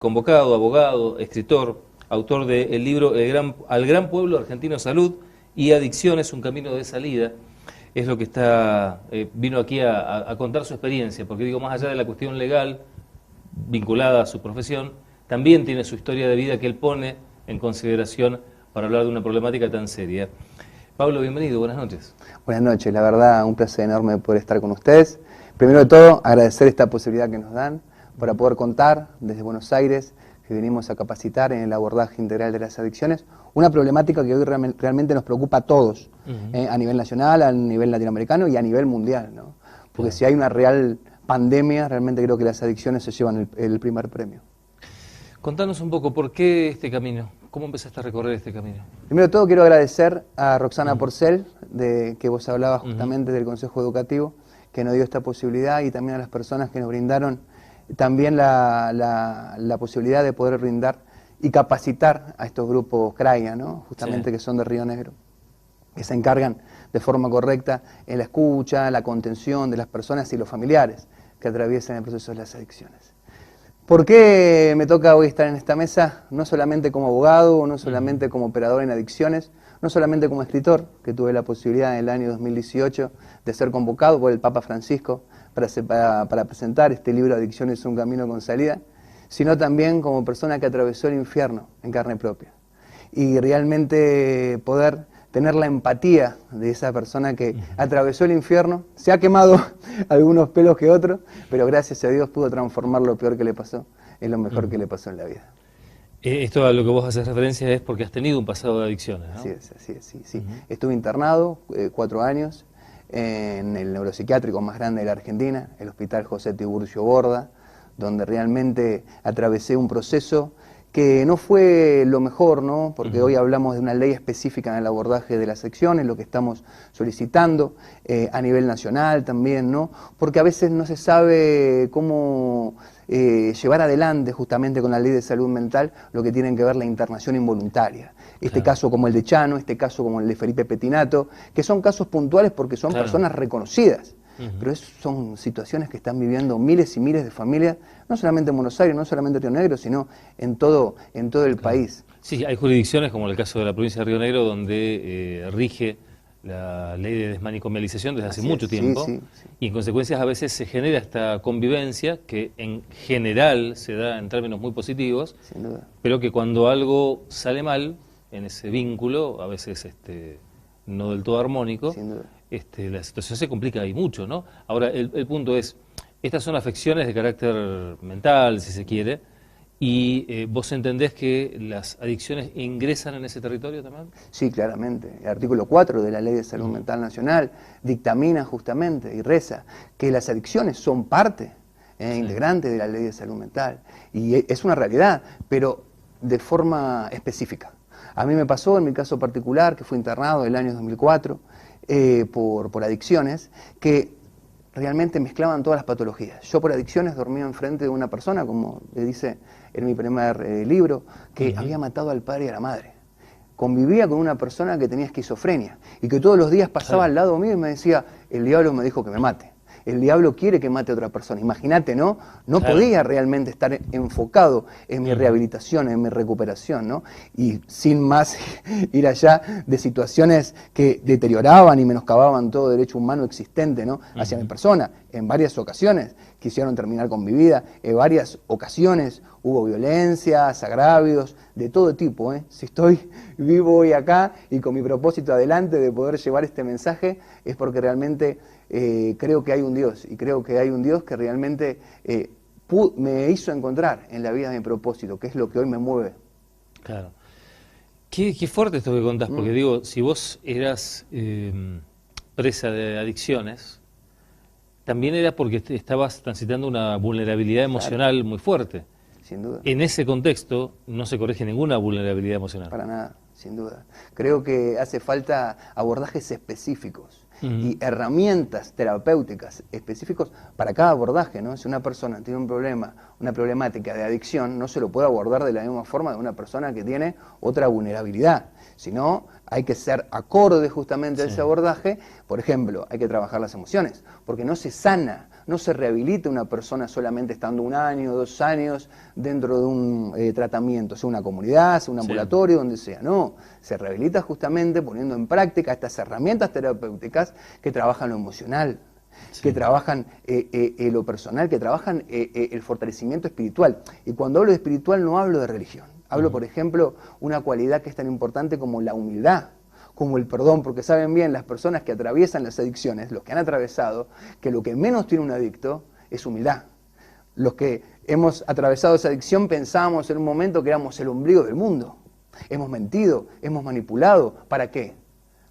convocado, abogado, escritor, autor del libro Al Gran Pueblo Argentino Salud y Adicciones, un camino de salida. Es lo que vino aquí a contar su experiencia, porque digo, más allá de la cuestión legal vinculada a su profesión, también tiene su historia de vida que él pone en consideración para hablar de una problemática tan seria. Pablo, bienvenido, buenas noches. Buenas noches, la verdad, un placer enorme poder estar con ustedes. Primero de todo, agradecer esta posibilidad que nos dan para poder contar desde Buenos Aires, que venimos a capacitar en el abordaje integral de las adicciones, una problemática que hoy realmente nos preocupa a todos, a nivel nacional, a nivel latinoamericano y a nivel mundial, ¿no? Porque si hay una real pandemia, realmente creo que las adicciones se llevan el primer premio. Contanos un poco, ¿por qué este camino? ¿Cómo empezaste a recorrer este camino? Primero de todo quiero agradecer a Roxana Porcel, de que vos hablabas justamente del Consejo Educativo, que nos dio esta posibilidad, y también a las personas que nos brindaron también la posibilidad de poder brindar y capacitar a estos grupos CRAIA, ¿no? Justamente que son de Río Negro, que se encargan de forma correcta en la escucha, la contención de las personas y los familiares que atraviesan el proceso de las adicciones. ¿Por qué me toca hoy estar en esta mesa? No solamente como abogado, no solamente como operador en adicciones, no solamente como escritor, que tuve la posibilidad en el año 2018 de ser convocado por el Papa Francisco para presentar este libro Adicciones, un camino con salida, sino también como persona que atravesó el infierno en carne propia. Y realmente poder tener la empatía de esa persona que atravesó el infierno, se ha quemado algunos pelos que otros, pero gracias a Dios pudo transformar lo peor que le pasó en lo mejor que le pasó en la vida. Esto a lo que vos haces referencia es porque has tenido un pasado de adicciones, ¿no? Así es, sí. Estuve internado 4 años en el neuropsiquiátrico más grande de la Argentina, el Hospital José Tiburcio Borda, donde realmente atravesé un proceso que no fue lo mejor, ¿no? Porque hoy hablamos de una ley específica en el abordaje de las adicciones, lo que estamos solicitando a nivel nacional también, ¿no? Porque a veces no se sabe cómo llevar adelante justamente con la ley de salud mental lo que tienen que ver la internación involuntaria. Este caso como el de Chano, este caso como el de Felipe Pettinato, que son casos puntuales porque son personas reconocidas. Pero son situaciones que están viviendo miles y miles de familias, no solamente en Buenos Aires, no solamente en Río Negro, sino en todo el país. Sí, hay jurisdicciones, como el caso de la provincia de Río Negro, donde rige la ley de desmanicomialización desde hace mucho tiempo, y en consecuencia a veces se genera esta convivencia que en general se da en términos muy positivos, Sin duda. pero que cuando algo sale mal en ese vínculo, a veces no del todo armónico, Sin duda. La situación se complica y mucho, ¿no? Ahora, el punto es, estas son afecciones de carácter mental, si se quiere, y vos entendés que las adicciones ingresan en ese territorio también. Sí, claramente. El artículo 4 de la Ley de Salud Mental Nacional dictamina justamente y reza que las adicciones son parte integrante de la Ley de Salud Mental. Y es una realidad, pero de forma específica. A mí me pasó, en mi caso particular, que fui internado en el año 2004, por adicciones, que realmente mezclaban todas las patologías. Yo por adicciones dormía enfrente de una persona, como le dice en mi primer libro, que había matado al padre y a la madre. Convivía con una persona que tenía esquizofrenia y que todos los días pasaba al lado mío y me decía, el diablo me dijo que me mate. El diablo quiere que mate a otra persona. Imagínate, ¿no? No podía realmente estar enfocado en mi rehabilitación, en mi recuperación, ¿no? Y sin más ir allá de situaciones que deterioraban y menoscababan todo derecho humano existente, ¿no? Hacia mi persona. En varias ocasiones quisieron terminar con mi vida. En varias ocasiones hubo violencias, agravios, de todo tipo, ¿eh? Si estoy vivo hoy acá y con mi propósito adelante de poder llevar este mensaje, es porque realmente creo que hay un Dios, y creo que hay un Dios que realmente me hizo encontrar en la vida mi propósito, que es lo que hoy me mueve. Claro. Qué fuerte esto que contás, porque digo, si vos eras presa de adicciones, también era porque estabas transitando una vulnerabilidad emocional muy fuerte. Sin duda. En ese contexto no se corrige ninguna vulnerabilidad emocional. Para nada, sin duda. Creo que hace falta abordajes específicos y herramientas terapéuticas específicos para cada abordaje, ¿no? Si una persona tiene un problema, una problemática de adicción, no se lo puede abordar de la misma forma de una persona que tiene otra vulnerabilidad, sino hay que ser acorde justamente a ese abordaje. Por ejemplo, hay que trabajar las emociones, porque no se sana no se rehabilita una persona solamente estando 1 año, 2 años dentro de un tratamiento, sea una comunidad, sea un ambulatorio, donde sea. No, se rehabilita justamente poniendo en práctica estas herramientas terapéuticas que trabajan lo emocional, que trabajan lo personal, que trabajan el fortalecimiento espiritual. Y cuando hablo de espiritual no hablo de religión. Hablo, por ejemplo, una cualidad que es tan importante como la humildad, como el perdón, porque saben bien las personas que atraviesan las adicciones, los que han atravesado, que lo que menos tiene un adicto es humildad. Los que hemos atravesado esa adicción pensábamos en un momento que éramos el ombligo del mundo. Hemos mentido, hemos manipulado. ¿Para qué?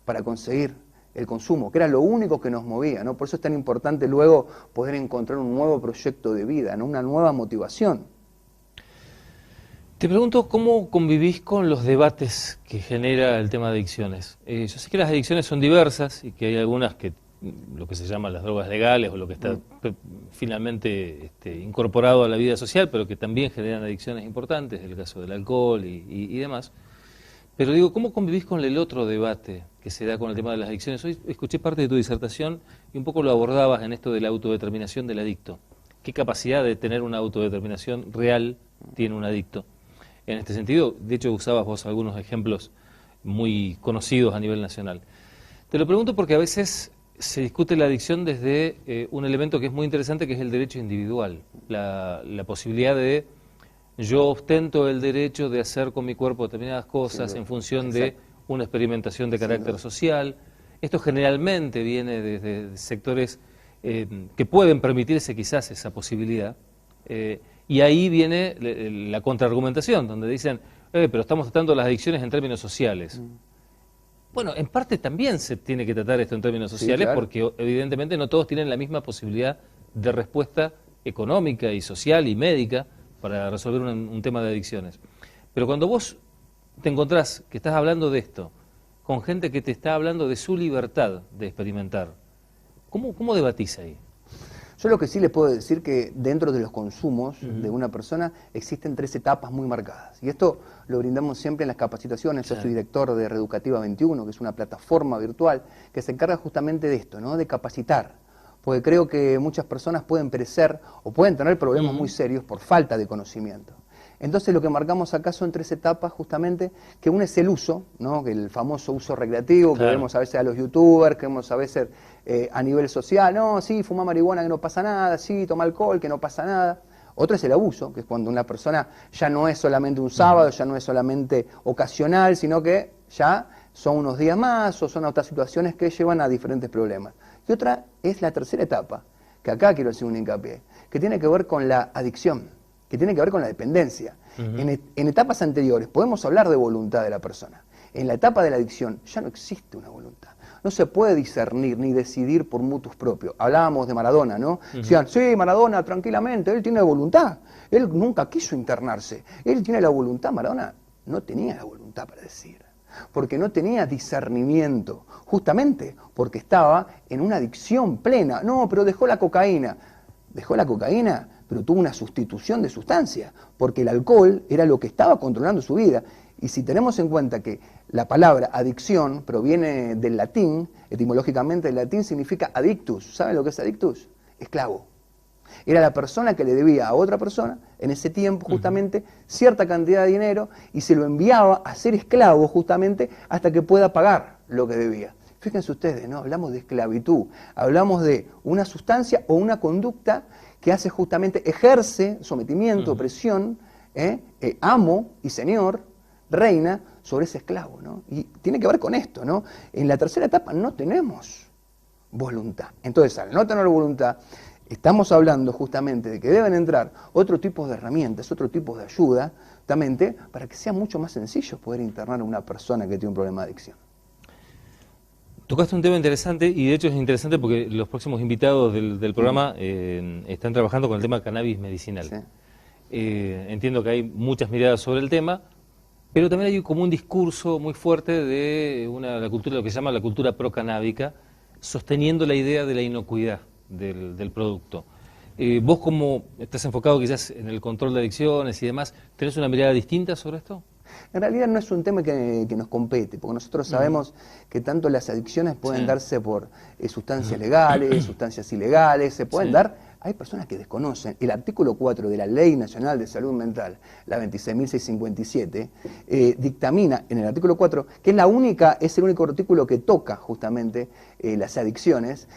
Para conseguir el consumo, que era lo único que nos movía, ¿no? Por eso es tan importante luego poder encontrar un nuevo proyecto de vida, ¿no? Una nueva motivación. Te pregunto, ¿cómo convivís con los debates que genera el tema de adicciones? Yo sé que las adicciones son diversas y que hay algunas que, lo que se llaman las drogas legales o lo que está finalmente incorporado a la vida social, pero que también generan adicciones importantes, el caso del alcohol y demás. Pero digo, ¿cómo convivís con el otro debate que se da con el tema de las adicciones? Hoy escuché parte de tu disertación y un poco lo abordabas en esto de la autodeterminación del adicto. ¿Qué capacidad de tener una autodeterminación real tiene un adicto? En este sentido, de hecho usabas vos algunos ejemplos muy conocidos a nivel nacional. Te lo pregunto porque a veces se discute la adicción desde un elemento que es muy interesante, que es el derecho individual, la posibilidad de yo ostento el derecho de hacer con mi cuerpo determinadas cosas en función de una experimentación de carácter social. Esto generalmente viene desde sectores que pueden permitirse quizás esa posibilidad. Y ahí viene la contraargumentación, donde dicen, pero estamos tratando las adicciones en términos sociales. Bueno, en parte también se tiene que tratar esto en términos sociales, porque evidentemente no todos tienen la misma posibilidad de respuesta económica y social y médica para resolver un tema de adicciones. Pero cuando vos te encontrás que estás hablando de esto, con gente que te está hablando de su libertad de experimentar, ¿cómo debatís ahí? Yo lo que sí les puedo decir que dentro de los consumos de una persona existen 3 etapas muy marcadas. Y esto lo brindamos siempre en las capacitaciones. Yo soy director de Reeducativa 21, que es una plataforma virtual que se encarga justamente de esto, ¿no? De capacitar. Porque creo que muchas personas pueden perecer o pueden tener problemas muy serios por falta de conocimiento. Entonces lo que marcamos acá son 3 etapas justamente, que una es el uso, ¿no? Que el famoso uso recreativo, que vemos a veces a los youtubers, que vemos a veces a nivel social, no, sí, fuma marihuana que no pasa nada, sí, toma alcohol que no pasa nada. Otro es el abuso, que es cuando una persona ya no es solamente un sábado, ya no es solamente ocasional, sino que ya son unos días más o son otras situaciones que llevan a diferentes problemas. Y otra es la tercera etapa, que acá quiero hacer un hincapié, que tiene que ver con la adicción, que tiene que ver con la dependencia. En etapas anteriores podemos hablar de voluntad de la persona. En la etapa de la adicción ya no existe una voluntad. No se puede discernir ni decidir por mutus propios. Hablábamos de Maradona, ¿no? Decían, sí, Maradona, tranquilamente, él tiene voluntad. Él nunca quiso internarse. Él tiene la voluntad. Maradona no tenía la voluntad para decir. Porque no tenía discernimiento. Justamente porque estaba en una adicción plena. No, pero dejó la cocaína. Dejó la cocaína, pero tuvo una sustitución de sustancia, porque el alcohol era lo que estaba controlando su vida. Y si tenemos en cuenta que la palabra adicción proviene del latín, etimológicamente el latín significa adictus. ¿Saben lo que es adictus? Esclavo. Era la persona que le debía a otra persona, en ese tiempo justamente, cierta cantidad de dinero y se lo enviaba a ser esclavo justamente hasta que pueda pagar lo que debía. Fíjense ustedes, ¿no? Hablamos de esclavitud, hablamos de una sustancia o una conducta que hace justamente, ejerce sometimiento, opresión, amo y señor, reina sobre ese esclavo, ¿no? Y tiene que ver con esto, ¿no? En la tercera etapa no tenemos voluntad. Entonces, al no tener voluntad, estamos hablando justamente de que deben entrar otro tipo de herramientas, otro tipo de ayuda, justamente para que sea mucho más sencillo poder internar a una persona que tiene un problema de adicción. Tocaste un tema interesante y de hecho es interesante porque los próximos invitados del programa están trabajando con el tema cannabis medicinal. Sí. Entiendo que hay muchas miradas sobre el tema, pero también hay como un discurso muy fuerte de la cultura, lo que se llama la cultura procanábica, sosteniendo la idea de la inocuidad del producto. Vos, como estás enfocado quizás en el control de adicciones y demás, ¿tenés una mirada distinta sobre esto? En realidad no es un tema que nos compete, porque nosotros sabemos que tanto las adicciones pueden darse por sustancias legales, sustancias ilegales, se pueden dar. Hay personas que desconocen el artículo 4 de la Ley Nacional de Salud Mental, la 26.657, dictamina en el artículo 4, que es el único artículo que toca justamente las adicciones,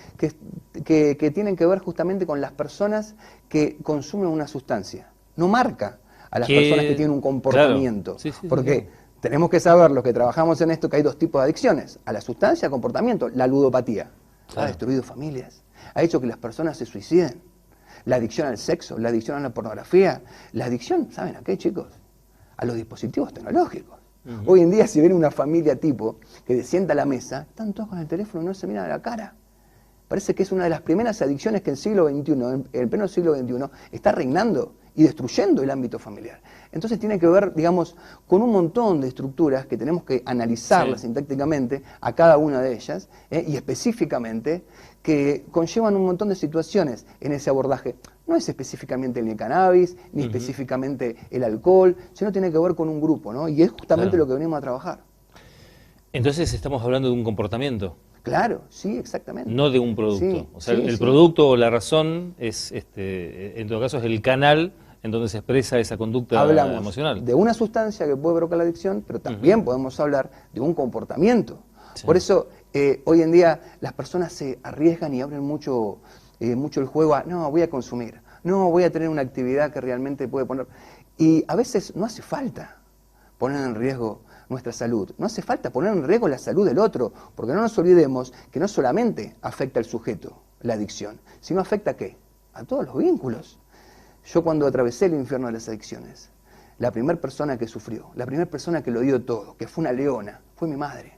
que tienen que ver justamente con las personas que consumen una sustancia. No marca a las personas que tienen un comportamiento, claro. Sí, porque tenemos que saber, los que trabajamos en esto, que hay dos tipos de adicciones: a la sustancia, al comportamiento. La ludopatía ha destruido familias, ha hecho que las personas se suiciden. La adicción al sexo, la adicción a la pornografía, la adicción, ¿saben a qué, chicos? A los dispositivos tecnológicos. Hoy en día, si ven una familia tipo que se sienta a la mesa, están todos con el teléfono y no se miran a la cara. Parece que es una de las primeras adicciones que el siglo XXI, en el pleno siglo XXI, está reinando y destruyendo el ámbito familiar. Entonces tiene que ver, digamos, con un montón de estructuras que tenemos que analizarlas sintácticamente a cada una de ellas, y específicamente, que conllevan un montón de situaciones en ese abordaje. No es específicamente ni el cannabis, ni específicamente el alcohol, sino tiene que ver con un grupo, ¿no? Y es justamente lo que venimos a trabajar. Entonces estamos hablando de un comportamiento. Claro, sí, exactamente. No de un producto. Sí, o sea, el producto o la razón es, en todo caso, es el canal en donde se expresa esa conducta emocional. De una sustancia que puede provocar la adicción, pero también podemos hablar de un comportamiento. Sí. Por eso, hoy en día las personas se arriesgan y abren mucho el juego a, no, voy a consumir, no, voy a tener una actividad que realmente puede poner... Y a veces no hace falta poner en riesgo nuestra salud, no hace falta poner en riesgo la salud del otro, porque no nos olvidemos que no solamente afecta al sujeto la adicción, sino afecta ¿a qué? A todos los vínculos. Yo cuando atravesé el infierno de las adicciones, la primera persona que sufrió, la primera persona que lo dio todo, que fue una leona, fue mi madre,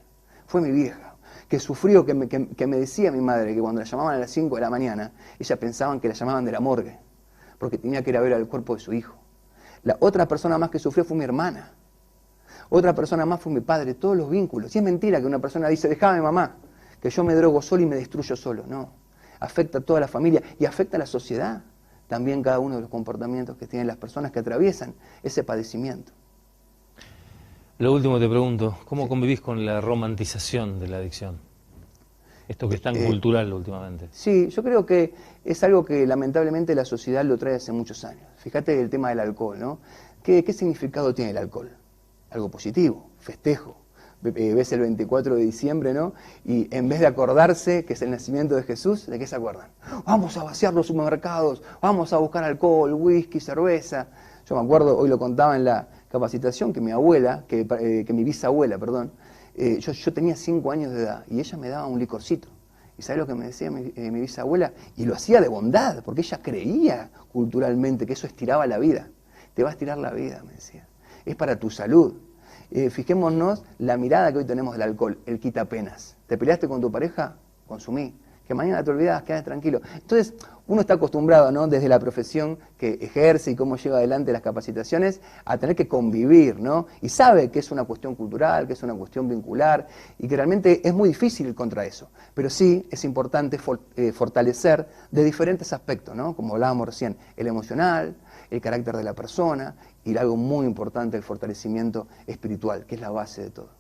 fue mi vieja, que sufrió, que me decía mi madre que cuando la llamaban a las 5 de la mañana, ella pensaban que la llamaban de la morgue, porque tenía que ir a ver al cuerpo de su hijo. La otra persona más que sufrió fue mi hermana. Otra persona más fue mi padre, todos los vínculos. Y es mentira que una persona dice, déjame mamá, que yo me drogo solo y me destruyo solo. No, afecta a toda la familia y afecta a la sociedad. También cada uno de los comportamientos que tienen las personas que atraviesan ese padecimiento. Lo último te pregunto, ¿cómo convivís con la romantización de la adicción? Esto que es tan cultural últimamente. Sí, yo creo que es algo que lamentablemente la sociedad lo trae hace muchos años. Fíjate el tema del alcohol, ¿no? ¿Qué significado tiene el alcohol? Algo positivo, festejo. Ves el 24 de diciembre, ¿no? Y en vez de acordarse que es el nacimiento de Jesús, ¿de qué se acuerdan? Vamos a vaciar los supermercados, vamos a buscar alcohol, whisky, cerveza. Yo me acuerdo, hoy lo contaba en la capacitación, que mi abuela, que mi bisabuela, perdón, yo tenía 5 años de edad y ella me daba un licorcito. ¿Y sabes lo que me decía mi bisabuela? Y lo hacía de bondad, porque ella creía culturalmente que eso estiraba la vida. Te va a estirar la vida, me decía. Es para tu salud. Fijémonos la mirada que hoy tenemos del alcohol, el quitapenas. ¿Te peleaste con tu pareja? Consumí. Que mañana te olvidas, quedas tranquilo. Entonces, uno está acostumbrado, ¿no?, desde la profesión que ejerce y cómo lleva adelante las capacitaciones, a tener que convivir, ¿no? Y sabe que es una cuestión cultural, que es una cuestión vincular, y que realmente es muy difícil ir contra eso. Pero sí es importante fortalecer de diferentes aspectos, ¿no? Como hablábamos recién, el emocional, el carácter de la persona, y algo muy importante, el fortalecimiento espiritual, que es la base de todo.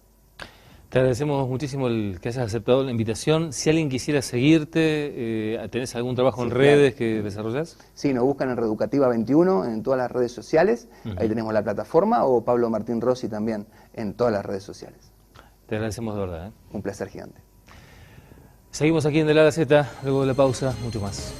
Te agradecemos muchísimo el que hayas aceptado la invitación. Si alguien quisiera seguirte, ¿tenés algún trabajo en redes que desarrollás? Sí, nos buscan en Reeducativa 21 en todas las redes sociales. Ahí tenemos la plataforma, o Pablo Martín Rossi también en todas las redes sociales. Te agradecemos de verdad. Un placer gigante. Seguimos aquí en De La a la Z, luego de la pausa, mucho más.